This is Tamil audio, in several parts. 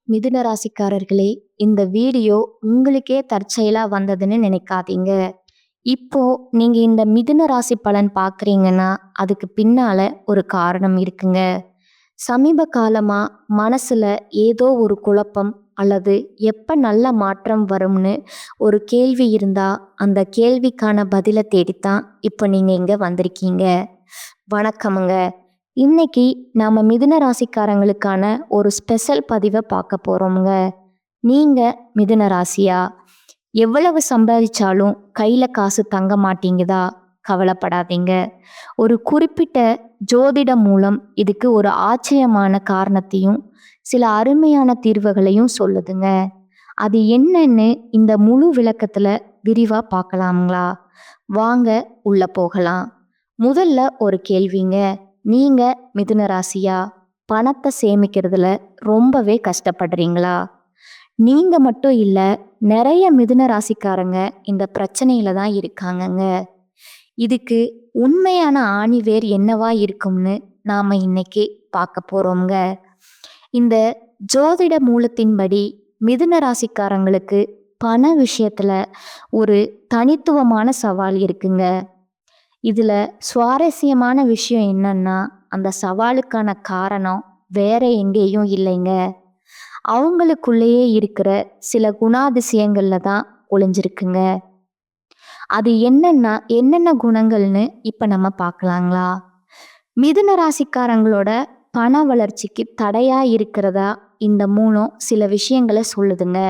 மிதுன ராசிக்காரர்களே, இந்த வீடியோ உங்களுக்கே தற்செயலா வந்ததுன்னு நினைக்காதீங்க. இப்போ நீங்க இந்த மிதுன ராசி பலன் பார்க்குறீங்கன்னா, அதுக்கு பின்னால ஒரு காரணம் இருக்குங்க. சமீப காலமா மனசுல ஏதோ ஒரு குழப்பம் அல்லது எப்ப நல்ல மாற்றம் வரும்னு ஒரு கேள்வி இருந்தா, அந்த கேள்விக்கான பதில தேடித்தான் இப்போ நீங்க இங்க வந்திருக்கீங்க. வணக்கமுங்க. இன்னைக்கு நாம மிதுன ராசிக்காரங்களுக்கான ஒரு ஸ்பெஷல் பதிவை பார்க்க போறோம்ங்க. நீங்க மிதுன ராசியா? எவ்வளவு சம்பாதிச்சாலும் கையில காசு தங்க மாட்டேங்குதா? கவலைப்படாதீங்க. ஒரு குறிப்பிட்ட ஜோதிடம் மூலம் இதுக்கு ஒரு ஆச்சரியமான காரணத்தையும் சில அருமையான தீர்வுகளையும் சொல்லுதுங்க. அது என்னன்னு இந்த முழு விளக்கத்துல விரிவா பார்க்கலாங்களா? வாங்க உள்ள போகலாம். முதல்ல ஒரு கேள்விங்க. நீங்க மிதுன ராசியா? பணத்தை சேமிக்கிறதுல ரொம்பவே கஷ்டப்படுறீங்களா? நீங்க மட்டும் இல்ல, நிறைய மிதுன ராசிக்காரங்க இந்த பிரச்சனையில தான் இருக்காங்கங்க. இதுக்கு உண்மையான ஆணிவேர் என்னவா இருக்கும்னு நாம இன்னைக்கு பார்க்க போறோம்ங்க. இந்த ஜோதிட மூலத்தின்படி மிதுன ராசிக்காரங்களுக்கு பண விஷயத்துல ஒரு தனித்துவமான சவால் இருக்குங்க. இதுல சுவாரஸ்யமான விஷயம் என்னன்னா, அந்த சவாலுக்கான காரணம் வேற எங்கேயும் இல்லைங்க. அவங்களுக்குள்ளேயே இருக்கிற சில குணாதிசயங்கள்ல தான் ஒளிஞ்சிருக்குங்க. அது என்னென்ன குணங்கள்னு இப்ப நம்ம பார்க்கலாங்களா? மிதுன ராசிக்காரங்களோட பண வளர்ச்சிக்கு தடையா இருக்கிறதா இந்த மூலம் சில விஷயங்களை சொல்லுதுங்க.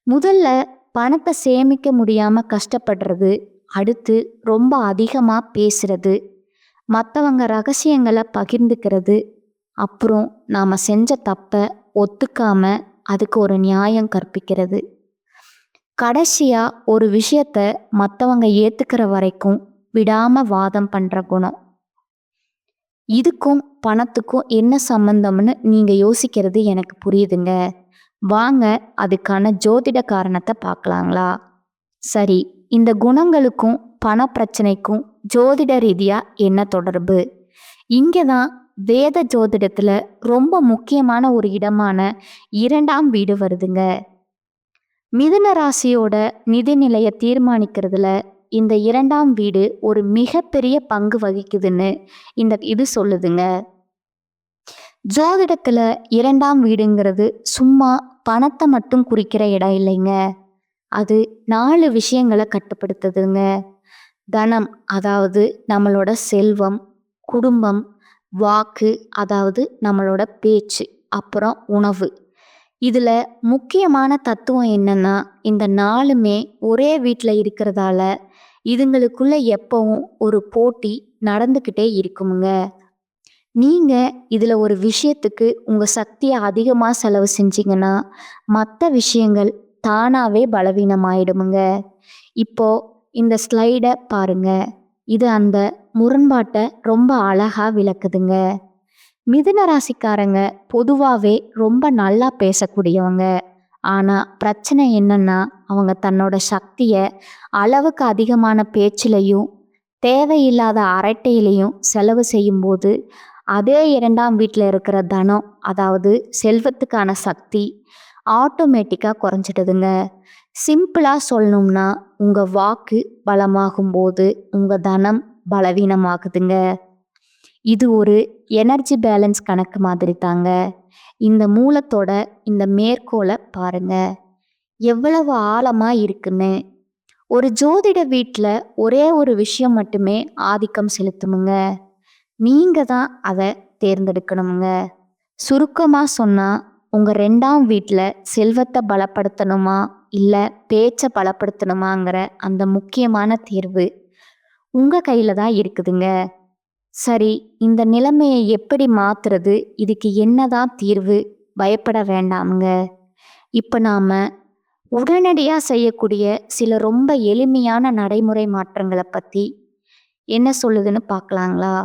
முதல்ல பணத்தை சேமிக்க முடியாம கஷ்டப்படுறது, அடுத்து ரொம்ப அதிகமா பேசுறது, மற்றவங்க ரகசியங்களை பகிர்ந்துக்கிறது, அப்புறம் நாம செஞ்ச தப்பை ஒத்துக்காம அதுக்கு ஒரு நியாயம் கற்பிக்கிறது, கடைசியா ஒரு விஷயத்த மற்றவங்க ஏத்துக்கிற வரைக்கும் விடாம வாதம் பண்ற குணம். இதுக்கும் பணத்துக்கும் என்ன சம்பந்தம்னு நீங்க யோசிக்கிறது எனக்கு புரியுதுங்க. வாங்க அதுக்கான ஜோதிட காரணத்தை பார்க்கலாங்களா? சரி, இந்த குணங்களுக்கும் பண பிரச்சனைக்கும் ஜோதிட ரீதியா என்ன தொடர்பு? இங்கதான் வேத ஜோதிடத்துல ரொம்ப முக்கியமான ஒரு இடமான 2ஆம் வீடு வருதுங்க. மிதுன ராசியோட நிதிநிலையை தீர்மானிக்கிறதுல இந்த 2ஆம் வீடு ஒரு மிகப்பெரிய பங்கு வகிக்குதுன்னு இது சொல்லுதுங்க. ஜோதிடத்துல 2ஆம் வீடுங்கிறது சும்மா பணத்தை மட்டும் குறிக்கிற இடம் இல்லைங்க. அது 4 விஷயங்களை கட்டுப்படுத்துதுங்க. தனம், அதாவது நம்மளோட செல்வம், குடும்பம், வாக்கு, அதாவது நம்மளோட பேச்சு, அப்புறம் உணவு. இதுல முக்கியமான தத்துவம் என்னன்னா, இந்த 4மே ஒரே வீட்டில் இருக்கிறதால இதுங்களுக்குள்ள எப்பவும் ஒரு போட்டி நடந்துக்கிட்டே இருக்குமுங்க. நீங்க இதுல ஒரு விஷயத்துக்கு உங்க சக்தியை அதிகமா செலவு செஞ்சீங்கன்னா மற்ற விஷயங்கள் தானாவே பலவீனமாயிடுமுங்க. இப்போ இந்த ஸ்லைடை பாருங்க. இது அந்த முரண்பாட்டை ரொம்ப அழகா விளக்குதுங்க. மிதுன ராசிக்காரங்க பொதுவாகவே ரொம்ப நல்லா பேசக்கூடியவங்க. ஆனா பிரச்சனை என்னன்னா, அவங்க தன்னோட சக்தியை அளவுக்கு அதிகமான பேச்சிலையும் தேவையில்லாத அரட்டையிலையும் செலவு செய்யும்போது அதே 2ஆம் வீட்டில் இருக்கிற தனம், அதாவது செல்வத்துக்கான சக்தி ஆட்டோமேட்டிக்காக குறைஞ்சிடுதுங்க. சிம்பிளாக சொல்லணும்னா, உங்கள் வாக்கு பலமாகும் போது உங்கள் தனம் பலவீனமாகுதுங்க. இது ஒரு எனர்ஜி பேலன்ஸ் கணக்கு மாதிரி தாங்க. இந்த மூலத்தோட இந்த மேற்கோளை பாருங்க, எவ்வளவு ஆழமாக இருக்குன்னு. ஒரு ஜோதிட வீட்டில் ஒரே ஒரு விஷயம் மட்டுமே ஆதிக்கம் செலுத்துமுங்க. நீங்க தான் அதை தேர்ந்தெடுக்கணுங்க. சுருக்கமாக சொன்னால், உங்கள் 2ஆம் வீட்டில் செல்வத்தை பலப்படுத்தணுமா இல்லை பேச்சை பலப்படுத்தணுமாங்கிற அந்த முக்கியமான தேர்வு உங்கள் கையில் தான் இருக்குதுங்க. சரி, இந்த நிலைமையை எப்படி மாற்றுறது? இதுக்கு என்னதான் தீர்வு? பயப்பட வேண்டாமுங்க. இப்போ நாம் உடனடியாக செய்யக்கூடிய சில ரொம்ப எளிமையான நடைமுறை மாற்றங்களை பற்றி என்ன சொல்லுதுன்னு பார்க்கலாங்களா?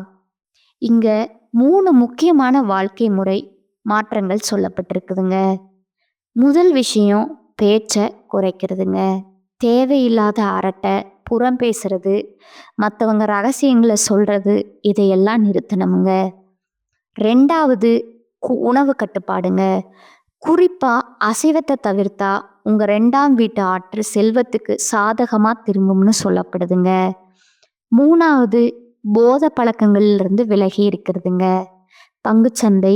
இங்கே 3 முக்கியமான வாழ்க்கை முறை மாற்றங்கள் சொல்லப்பட்டிருக்குதுங்க. முதல் விஷயம் பேச்சை குறைக்கிறதுங்க. தேவையில்லாத அரட்டை, புறம் பேசுறது, மற்றவங்க ரகசியங்களை சொல்றது, இதையெல்லாம் நிறுத்தணுமுங்க. 2வது உணவு கட்டுப்பாடுங்க. குறிப்பா அசைவத்தை தவிர்த்தா உங்க 2ஆம் வீட்டு ஆற்றல் செல்வத்துக்கு சாதகமா திரும்பும்னு சொல்லப்படுதுங்க. 3வது போதை பழக்கங்கள்ல இருந்து விலகி இருக்கிறதுங்க. பங்குச்சந்தை,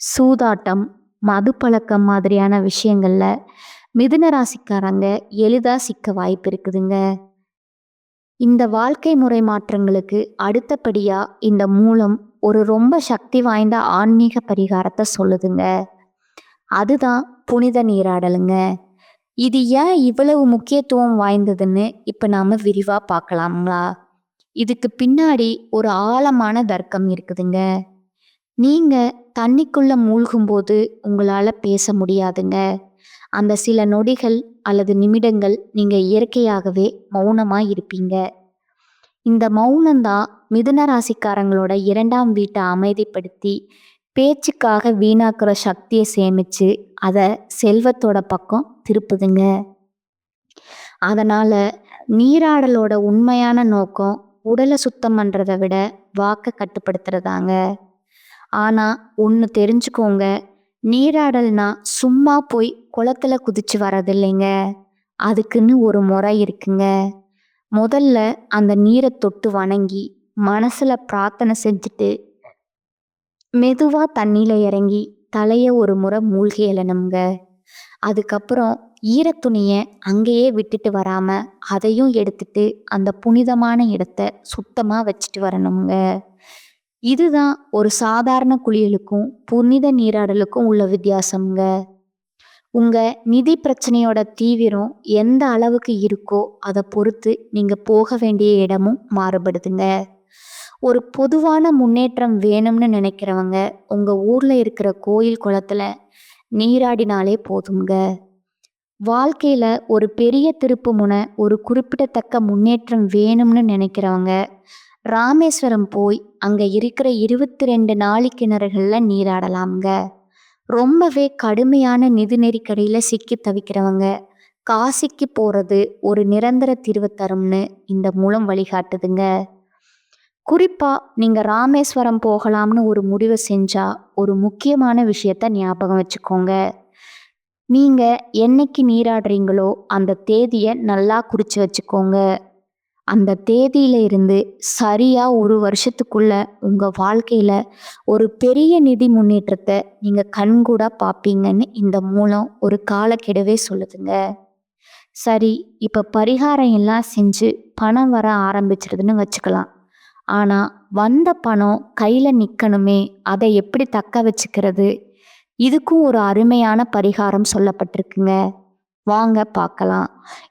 சூதாட்டம், மது பழக்கம் மாதிரியான விஷயங்கள்ல மிதுன ராசிக்காரங்க எளிதா சிக்க வாய்ப்பு இருக்குதுங்க. இந்த வாழ்க்கை முறை மாற்றங்களுக்கு அடுத்தபடியா இந்த மூலம் ஒரு ரொம்ப சக்தி வாய்ந்த ஆன்மீக பரிகாரத்தை சொல்லுதுங்க. அதுதான் புனித நீராடலுங்க. இது ஏன் இவ்வளவு முக்கியத்துவம் வாய்ந்ததுன்னு இப்ப நாம விரிவா பார்க்கலாங்களா? இதுக்கு பின்னாடி ஒரு ஆழமான தர்க்கம் இருக்குதுங்க. நீங்க தண்ணிக்குள்ள மூழ்கும்போது உங்களால பேச முடியாதுங்க. அந்த சில நொடிகள் அல்லது நிமிடங்கள் நீங்க இயற்கையாகவே மௌனமா இருப்பீங்க. இந்த மௌனம்தான் மிதுன ராசிக்காரங்களோட 2ஆம் வீட்டை அமைதிப்படுத்தி பேச்சுக்காக வீணாக்குற சக்தியை சேமிச்சு அதை செல்வத்தோட பக்கம் திருப்புதுங்க. அதனால நீராடலோட உண்மையான நோக்கம் உடலை சுத்தம் பண்றதை விட வாக்க கட்டுப்படுத்துறதாங்க. ஆனா ஒன்று தெரிஞ்சுக்கோங்க, நீராடல்னா சும்மா போய் குளத்துல குதிச்சு வரதில்லைங்க. அதுக்குன்னு ஒரு முறை இருக்குங்க. முதல்ல அந்த நீரை தொட்டு வணங்கி மனசுல பிரார்த்தனை செஞ்சுட்டு மெதுவா தண்ணியில இறங்கி தலைய ஒரு முறை மூழ்கி எழணுங்க. அதுக்கப்புறம் ஈரத்துணிய அங்கேயே விட்டுட்டு வராம அதையும் எடுத்துட்டு அந்த புனிதமான இடத்த சுத்தமா வச்சுட்டு வரணுங்க. இதுதான் ஒரு சாதாரண குளியலுக்கும் புனித நீராடலுக்கும் உள்ள வித்தியாசம்ங்க. உங்க நிதி பிரச்சனையோட தீவிரம் எந்த அளவுக்கு இருக்கோ அதை பொறுத்து நீங்க போக வேண்டிய இடமும் மாறுபடுதுங்க. ஒரு பொதுவான முன்னேற்றம் வேணும்னு நினைக்கிறவங்க உங்க ஊர்ல இருக்கிற கோயில் குளத்துல நீராடினாலே போதுங்க. வாழ்க்கையில ஒரு பெரிய திருப்பு முனை, ஒரு குறிப்பிடத்தக்க முன்னேற்றம் வேணும்னு நினைக்கிறவங்க ராமேஸ்வரம் போய் அங்க இருக்கிற 22 நாழி கிணறுகள்ல நீராடலாம்ங்க. ரொம்பவே கடுமையான நிதி நெருக்கடியில சிக்கி தவிக்கிறவங்க காசிக்கு போறது ஒரு நிரந்தர தீர்வு தரும்னு இந்த மூலம் வழிகாட்டுதுங்க. குறிப்பா நீங்க ராமேஸ்வரம் போகலாம்னு ஒரு முடிவை செஞ்சா ஒரு முக்கியமான விஷயத்த ஞாபகம் வச்சுக்கோங்க. நீங்க என்னைக்கு நீராடுறீங்களோ அந்த தேதியை நல்லா குறிச்சு வச்சுக்கோங்க. அந்த தேதியில இருந்து சரியா ஒரு வருஷத்துக்குள்ள உங்க வாழ்க்கையில ஒரு பெரிய நிதி முன்னேற்றத்தை நீங்க கண்கூடா பார்ப்பீங்கன்னு இந்த மூலம் ஒரு காலக்கெடுவே சொல்லுதுங்க. சரி, இப்ப பரிகாரம் எல்லாம் செஞ்சு பணம் வர ஆரம்பிச்சிருதுன்னு வச்சுக்கலாம். ஆனா வந்த பணம் கையில நிக்கணுமே, அதை எப்படி தக்க வச்சுக்கிறது? இதுக்கும் ஒரு அருமையான பரிகாரம் சொல்லப்பட்டிருக்குங்க. வாங்க பார்க்கலாம்.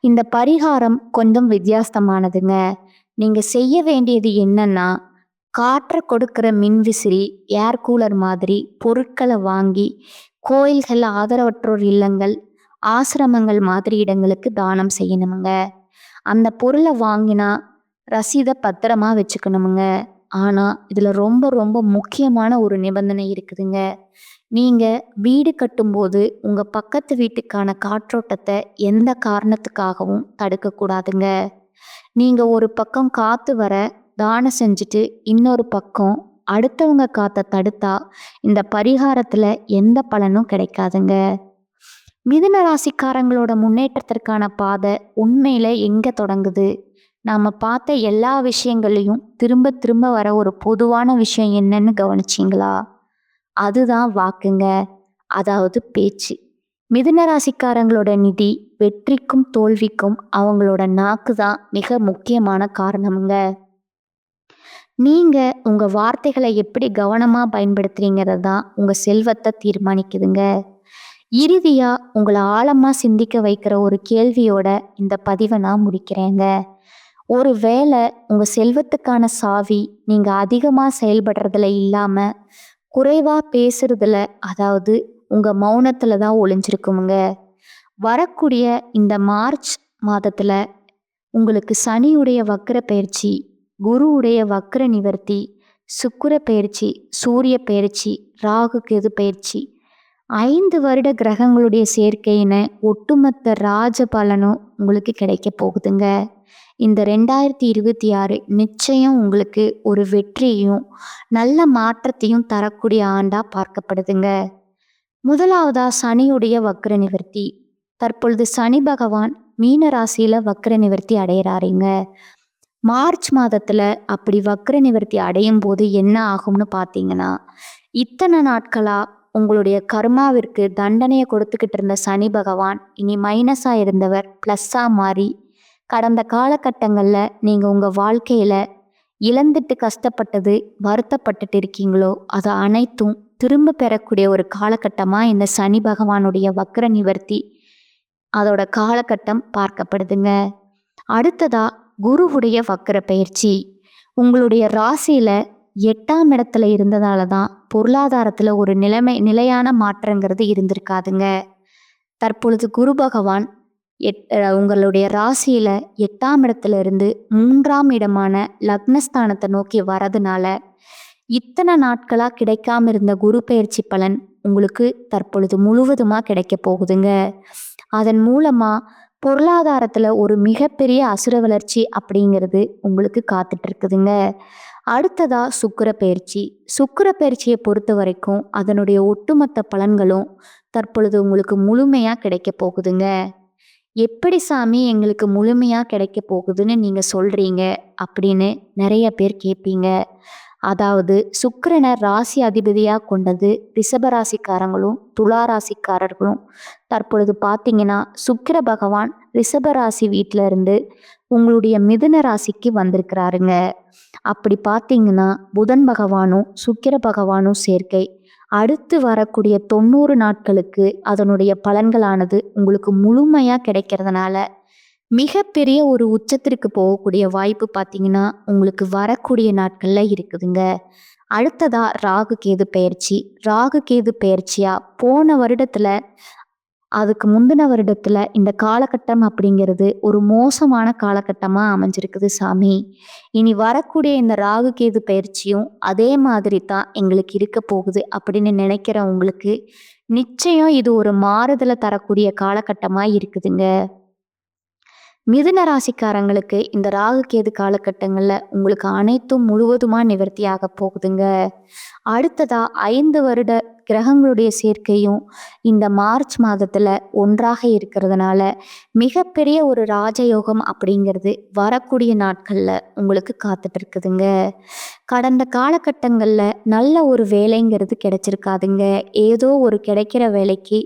இந்த பரிகாரம் கொஞ்சம் வித்தியாசமானதுங்க. நீங்க செய்ய வேண்டியது என்னன்னா, காற்றை கொடுக்கிற மின்விசிறி, ஏர் கூலர் மாதிரி பொருட்களை வாங்கி கோயில்கள், ஆதரவற்றோர் இல்லங்கள், ஆசிரமங்கள் மாதிரி இடங்களுக்கு தானம் செய்யணுமுங்க. அந்த பொருளை வாங்கினா ரசீதை பத்திரமா வச்சுக்கணுமுங்க. ஆனா இதுல ரொம்ப ரொம்ப முக்கியமான ஒரு நிபந்தனை இருக்குதுங்க. நீங்க வீடு கட்டும்போது உங்க பக்கத்து வீட்டுக்கான காற்றோட்டத்தை எந்த காரணத்துக்காகவும் தடுக்கக்கூடாதுங்க. நீங்க ஒரு பக்கம் காத்து வர தானம் செஞ்சுட்டு இன்னொரு பக்கம் அடுத்தவங்க காத்தை தடுத்தா இந்த பரிகாரத்துல எந்த பலனும் கிடைக்காதுங்க. மிதுன ராசிக்காரங்களோட முன்னேற்றத்திற்கான பாதை உண்மையில எங்க தொடங்குது? நாம பார்த்த எல்லா விஷயங்களையும் திரும்ப திரும்ப வர ஒரு பொதுவான விஷயம் என்னன்னு கவனிச்சிங்களா? அதுதான் வாக்குங்க. அதாவது பேச்சு. மிதுன ராசிக்காரங்களோட நிதி வெற்றிக்கும் தோல்விக்கும் அவங்களோட நாக்கு தான் மிக முக்கியமான காரணமுங்க. நீங்க உங்க வார்த்தைகளை எப்படி கவனமா பயன்படுத்துறீங்கிறது தான் உங்க செல்வத்தை தீர்மானிக்குதுங்க. இறுதியா உங்களை ஆழமா சிந்திக்க வைக்கிற ஒரு கேள்வியோட இந்த பதிவை நான் முடிக்கிறேங்க. ஒரு வேளை உங்க செல்வத்துக்கான சாவி நீங்க அதிகமா செயல்படுறதுல இல்லாம குறைவா பேசுறதுல, அதாவது உங்க மௌனத்துல தான் ஒளிஞ்சிருக்குமுங்க. வரக்கூடிய இந்த மார்ச் மாதத்துல உங்களுக்கு சனியுடைய வக்ர பயிற்சி, குருவுடைய வக்ர நிவர்த்தி, சுக்கிர பயிற்சி, சூரிய பயிற்சி, ராகு கேது பயிற்சி, 5 வருட கிரகங்களுடைய சேர்க்கைன்னு ஒட்டுமொத்த ராஜ பலனும் உங்களுக்கு கிடைக்க போகுதுங்க. இந்த 2026 நிச்சயம் உங்களுக்கு ஒரு வெற்றியையும் நல்ல மாற்றத்தையும் தரக்கூடிய ஆண்டா பார்க்கப்படுதுங்க. முதலாவதா சனியுடைய வக்ர நிவர்த்தி. தற்பொழுது சனி பகவான் மீன ராசியில வக்ர நிவர்த்தி அடையிறாருங்க. மார்ச் மாதத்துல அப்படி வக்ர நிவர்த்தி அடையும் போது என்ன ஆகும்னு பார்த்தீங்கன்னா, இத்தனை நாட்களா உங்களுடைய கர்மாவிற்கு தண்டனையை கொடுத்துக்கிட்டு இருந்த சனி பகவான் இனி மைனஸா இருந்தவர் பிளஸ்ஸா மாறி, கடந்த காலகட்டங்கள்ல நீங்க உங்க வாழ்க்கையில இழந்துட்டு கஷ்டப்பட்டது, வருத்தப்பட்டுட்டு இருக்கீங்களோ அது அனைத்தும் திரும்ப பெறக்கூடிய ஒரு காலகட்டமா இந்த சனி பகவானுடைய வக்ர நிவர்த்தி அதோட காலகட்டம் பார்க்கப்படுதுங்க. அடுத்ததா குருவுடைய வக்ர பயிற்சி. உங்களுடைய ராசியில 8ஆம் இடத்துல இருந்ததால தான் பொருளாதாரத்துல ஒரு நிலையான மாற்றங்கிறது இருந்திருக்காதுங்க. தற்பொழுது குரு பகவான் உங்களுடைய ராசியில 8ஆம் இடத்துல இருந்து 3ஆம் இடமான லக்னஸ்தானத்தை நோக்கி வரதுனால இத்தனை நாட்களா கிடைக்காம இருந்த குரு பயிற்சி பலன் உங்களுக்கு தற்பொழுது முழுவதுமா கிடைக்க போகுதுங்க. அதன் மூலமா பொருளாதாரத்துல ஒரு மிகப்பெரிய அசுர வளர்ச்சி அப்படிங்கிறது உங்களுக்கு காத்துட்டு இருக்குதுங்க. அடுத்ததா சுக்கிர பயிற்சி. சுக்கிர பயிற்சியை பொறுத்த வரைக்கும் அதனுடைய ஒட்டுமொத்த பலன்களும் தற்பொழுது உங்களுக்கு முழுமையா கிடைக்க போகுதுங்க. எப்படி சாமி எங்களுக்கு முழுமையா கிடைக்க போகுதுன்னு நீங்க சொல்றீங்க அப்படின்னு நிறைய பேர் கேட்பீங்க. அதாவது சுக்கிரனை ராசி அதிபதியா கொண்டது ரிஷபராசிக்காரங்களும் துளாராசிக்காரர்களும். தற்பொழுது பார்த்தீங்கன்னா சுக்கிர பகவான் ரிஷபராசி வீட்டில இருந்து உங்களுடைய மிதுன ராசிக்கு வந்திருக்கிறாருங்க. அப்படி பார்த்தீங்கன்னா புதன் பகவானும் சுக்கிர பகவானும் சேர்க்கை அடுத்து வரக்கூடிய 90 நாட்களுக்கு அதனுடைய பலன்களானது உங்களுக்கு முழுமையா கிடைக்கிறதுனால மிகப்பெரிய ஒரு உச்சத்திற்கு போகக்கூடிய வாய்ப்பு பார்த்தீங்கன்னா உங்களுக்கு வரக்கூடிய நாட்கள்ல இருக்குதுங்க. அடுத்ததா ராகு கேது பயிற்சி. ராகு கேது பயிற்சியா போன வருடத்துல அதுக்கு முந்தின வருடத்துல இந்த காலகட்டம் அப்படிங்கிறது ஒரு மோசமான காலகட்டமா அமைஞ்சிருக்குது சாமி. இனி வரக்கூடிய இந்த ராகு கேது பயிற்சியும் அதே மாதிரி தான் எங்களுக்கு இருக்க போகுது அப்படின்னு நினைக்கிறவங்களுக்கு நிச்சயம் இது ஒரு மாறுதலை தரக்கூடிய காலகட்டமா இருக்குதுங்க. மிதுன ராசிக்காரங்களுக்கு இந்த ராகு கேது காலகட்டங்களில் உங்களுக்கு அனைத்தும் முழுவதுமா நிவர்த்தியாக போகுதுங்க. அடுத்ததா 5 வருட கிரகங்களுடைய சேர்க்கையும் இந்த மார்ச் மாதத்துல ஒன்றாக இருக்கிறதுனால மிகப்பெரிய ஒரு ராஜயோகம் அப்படிங்கிறது வரக்கூடிய நாட்கள்ல உங்களுக்கு காத்துட்டு இருக்குதுங்க. கடந்த காலகட்டங்கள்ல நல்ல ஒரு வேலைங்கிறது கிடைச்சிருக்காதுங்க. ஏதோ ஒரு கிடைக்கிற வேலைக்கு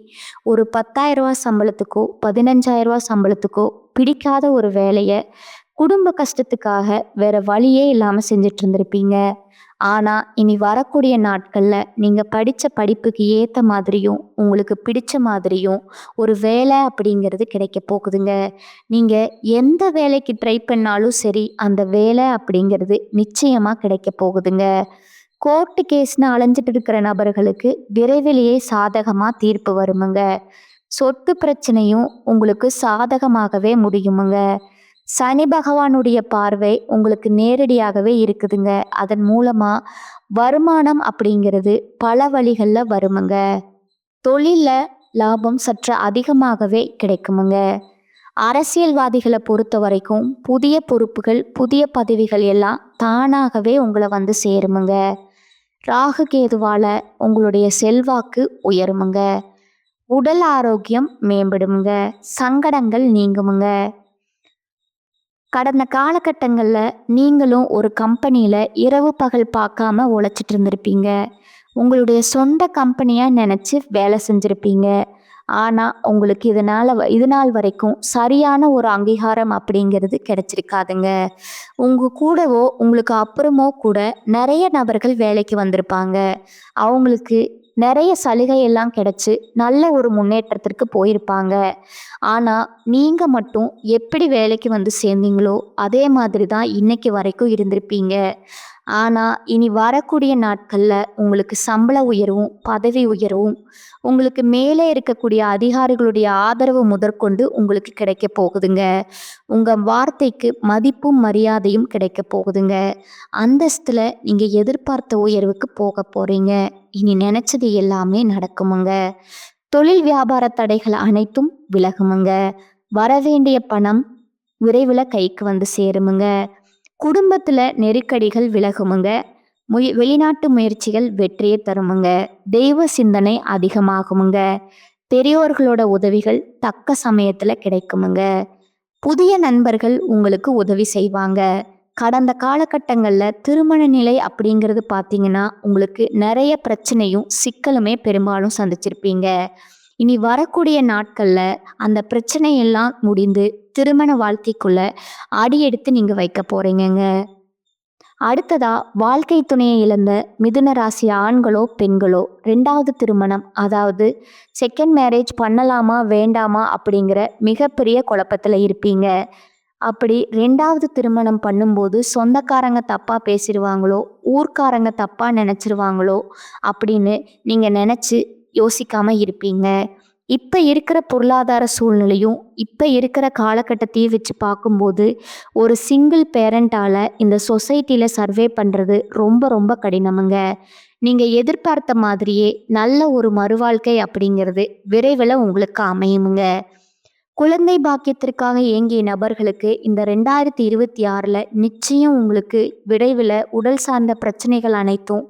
ஒரு 10,000 ரூபாய் சம்பளத்துக்கோ 15,000 ரூபாய் சம்பளத்துக்கோ பிடிக்காத ஒரு வேலையை குடும்ப கஷ்டத்துக்காக வேற வழியே இல்லாம செஞ்சுட்டு இருந்திருப்பீங்க. ஆனா இனி வரக்கூடிய நாட்கள்ல நீங்க படிச்ச படிப்புக்கு ஏத்த மாதிரியும் உங்களுக்கு பிடிச்ச மாதிரியும் ஒரு வேலை அப்படிங்கிறது கிடைக்க போகுதுங்க. நீங்க எந்த வேலைக்கு ட்ரை பண்ணாலும் சரி அந்த வேலை அப்படிங்கிறது நிச்சயமா கிடைக்க போகுதுங்க. கோர்ட்டு கேஸ்னு அலைஞ்சிட்டு இருக்கிற நபர்களுக்கு விரைவிலேயே சாதகமா தீர்ப்பு வருமுங்க. சொத்து பிரச்சனையும் உங்களுக்கு சாதகமாகவே முடியுமுங்க. சனி பகவானுடைய பார்வை உங்களுக்கு நேரடியாகவே இருக்குதுங்க. அதன் மூலமா வருமானம் அப்படிங்கிறது பல வழிகளில் வருமுங்க. தொழில லாபம் சற்று அதிகமாகவே கிடைக்குமுங்க. அரசியல்வாதிகளை பொறுத்த வரைக்கும் புதிய பொறுப்புகள் புதிய பதவிகள் எல்லாம் தானாகவே உங்களை வந்து சேருமுங்க. ராகு கேதுவால உங்களுடைய செல்வாக்கு உயருமுங்க. உடல் ஆரோக்கியம் மேம்படுமுங்க. சங்கடங்கள் நீங்குமுங்க. கடந்த காலகட்டங்களில் நீங்களும் ஒரு கம்பெனியில் இரவு பகல் பார்க்காம உழைச்சிட்டு இருந்திருப்பீங்க. உங்களுடைய சொந்த கம்பெனியாக நினச்சி வேலை செஞ்சுருப்பீங்க. ஆனால் உங்களுக்கு இது நாள் வரைக்கும் சரியான ஒரு அங்கீகாரம் அப்படிங்கிறது கிடைச்சிருக்காதுங்க. உங்கள் கூடவோ உங்களுக்கு அப்புறமோ கூட நிறைய நபர்கள் வேலைக்கு வந்திருப்பாங்க. அவங்களுக்கு நிறைய சலுகை எல்லாம் கிடைச்சி நல்ல ஒரு முன்னேற்றத்திற்கு போயிருப்பாங்க. ஆனால் நீங்கள் மட்டும் எப்படி வேலைக்கு வந்து சேர்ந்தீங்களோ அதே மாதிரி தான் இன்னைக்கு வரைக்கும் இருந்திருப்பீங்க. ஆனால் இனி வரக்கூடிய நாட்களில் உங்களுக்கு சம்பள உயர்வும் பதவி உயர்வும் உங்களுக்கு மேலே இருக்கக்கூடிய அதிகாரிகளுடைய ஆதரவு முதற்கொண்டு உங்களுக்கு கிடைக்க போகுதுங்க. உங்கள் வார்த்தைக்கு மதிப்பும் மரியாதையும் கிடைக்க போகுதுங்க. அந்தஸ்தில் நீங்கள் எதிர்பார்த்த உயர்வுக்கு போக போகிறீங்க. இனி நினச்சது எல்லாமே நடக்குமுங்க. தொழில் வியாபார தடைகள் அனைத்தும் விலகுமுங்க. வரவேண்டிய பணம் விரைவில் கைக்கு வந்து சேருமுங்க. குடும்பத்தில் நெருக்கடிகள் விலகுமுங்க. வெளிநாட்டு முயற்சிகள் வெற்றியை தருமுங்க. தெய்வ சிந்தனை அதிகமாகுமுங்க. பெரியோர்களோட உதவிகள் தக்க சமயத்துல கிடைக்குமுங்க. புதிய நண்பர்கள் உங்களுக்கு உதவி செய்வாங்க. கடந்த காலகட்டங்கள்ல திருமண நிலை அப்படிங்கிறது பார்த்தீங்கன்னா, உங்களுக்கு நிறைய பிரச்சனையும், சிக்கலுமே பெரும்பாலும் சந்திச்சிருப்பீங்க. இனி வரக்கூடிய நாட்கள்ல அந்த பிரச்சனையெல்லாம் முடிந்து திருமண வாழ்க்கைக்குள்ள அடியெடுத்து நீங்க வைக்க போறீங்கங்க. அடுத்ததா வாழ்க்கை துணையை இழந்த மிதுன ராசி ஆண்களோ பெண்களோ 2வது திருமணம், அதாவது செகண்ட் மேரேஜ் பண்ணலாமா வேண்டாமா அப்படிங்கிற மிகப்பெரிய குழப்பத்தில் இருப்பீங்க. அப்படி 2வது திருமணம் பண்ணும்போது சொந்தக்காரங்க தப்பா பேசிடுவாங்களோ, ஊர்க்காரங்க தப்பா நினைச்சிருவாங்களோ அப்படின்னு நீங்க நினைச்சு யோசிக்காம இருப்பீங்க. இப்ப இருக்கிற பொருளாதார சூழ்நிலையும் இப்ப இருக்கிற காலகட்டத்தையும் வச்சு பார்க்கும்போது ஒரு சிங்கிள் பேரண்டால இந்த சொசைட்டில சர்வே பண்றது ரொம்ப ரொம்ப கடினமுங்க. நீங்க எதிர்பார்த்த மாதிரியே நல்ல ஒரு மறுவாழ்க்கை அப்படிங்கிறது விரைவில் உங்களுக்கு அமையுமுங்க. குழந்தை பாக்கியத்திற்காக ஏங்கிய நபர்களுக்கு இந்த 2026ல நிச்சயம் உங்களுக்கு விரைவில் உடல் சார்ந்த பிரச்சனைகள் அனைத்தும்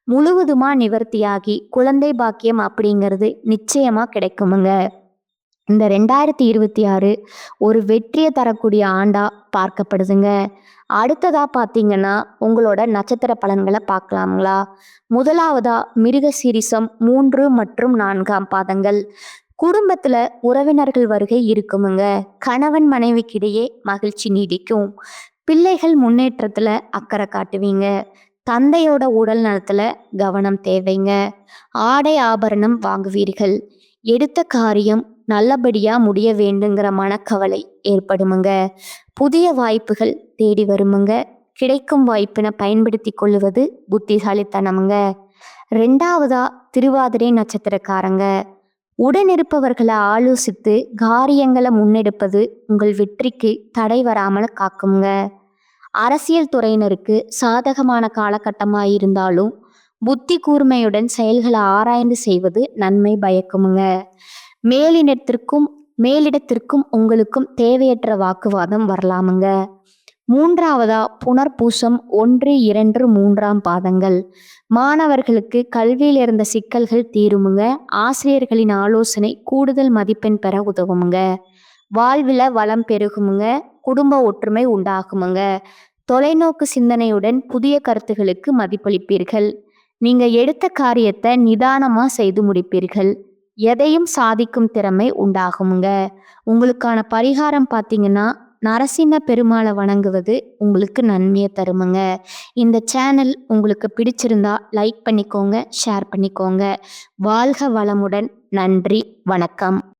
முழுவதுமா நிவர்த்தியாகி குழந்தை பாக்கியம் அப்படிங்கிறது நிச்சயமா கிடைக்குமுங்க. இந்த 2026 ஒரு வெற்றியை தரக்கூடிய ஆண்டா பார்க்கப்படுதுங்க. அடுத்ததா பார்த்தீங்கன்னா உங்களோட நட்சத்திர பலன்களை பார்க்கலாங்களா? முதலாவதா மிருகசீரிசம் 3 மற்றும் 4ஆம் பாதங்கள். குடும்பத்துல உறவினர்கள் வருகை இருக்குமுங்க. கணவன் மனைவிக்கிடையே மகிழ்ச்சி நீடிக்கும். பிள்ளைகள் முன்னேற்றத்துல அக்கறை காட்டுவீங்க. தந்தையோட உடல் நலத்துல கவனம் தேவைங்க. ஆடை ஆபரணம் வாங்குவீர்கள். எடுத்த காரியம் நல்லபடியா முடிய வேண்டுங்கிற மனக்கவலை ஏற்படுமுங்க. புதிய வாய்ப்புகள் தேடி வருமுங்க. கிடைக்கும் வாய்ப்பினை பயன்படுத்தி கொள்ளுவது புத்திசாலித்தனமுங்க. 2வதா திருவாதிரை நட்சத்திரக்காரங்க. உடனிருப்பவர்களை ஆலோசித்து காரியங்களை முன்னெடுப்பது உங்கள் வெற்றிக்கு தடை வராமல் காக்குங்க. அரசியல் துறையினருக்கு சாதகமான காலகட்டமாக இருந்தாலும் புத்தி கூர்மையுடன் செயல்களை ஆராய்ந்து செய்வது நன்மை பயக்குமுங்க. மேலிடத்திற்கும் உங்களுக்கும் தேவையற்ற வாக்குவாதம் வரலாமுங்க. 3வதா புனர்பூசம் 1, 2, 3ஆம் பாதங்கள். மாணவர்களுக்கு கல்வியில் இருந்த சிக்கல்கள் தீருமுங்க. ஆசிரியர்களின் ஆலோசனை கூடுதல் மதிப்பெண் பெற உதவுமுங்க. வாழ்வில் வளம் பெருகுமுங்க. குடும்ப ஒற்றுமை உண்டாகுமுங்க. தொலைநோக்கு சிந்தனையுடன் புதிய கருத்துகளுக்கு மதிப்பளிப்பீர்கள். நீங்க எடுத்த காரியத்தை நிதானமா செய்து முடிப்பீர்கள். எதையும் சாதிக்கும் திறமை உண்டாகுமுங்க. உங்களுக்கான பரிகாரம் பார்த்தீங்கன்னா நரசிம்ம பெருமாளை வணங்குவது உங்களுக்கு நன்மையை தருமுங்க. இந்த சேனல் உங்களுக்கு பிடிச்சிருந்தா லைக் பண்ணிக்கோங்க, ஷேர் பண்ணிக்கோங்க. வாழ்க வளமுடன். நன்றி, வணக்கம்.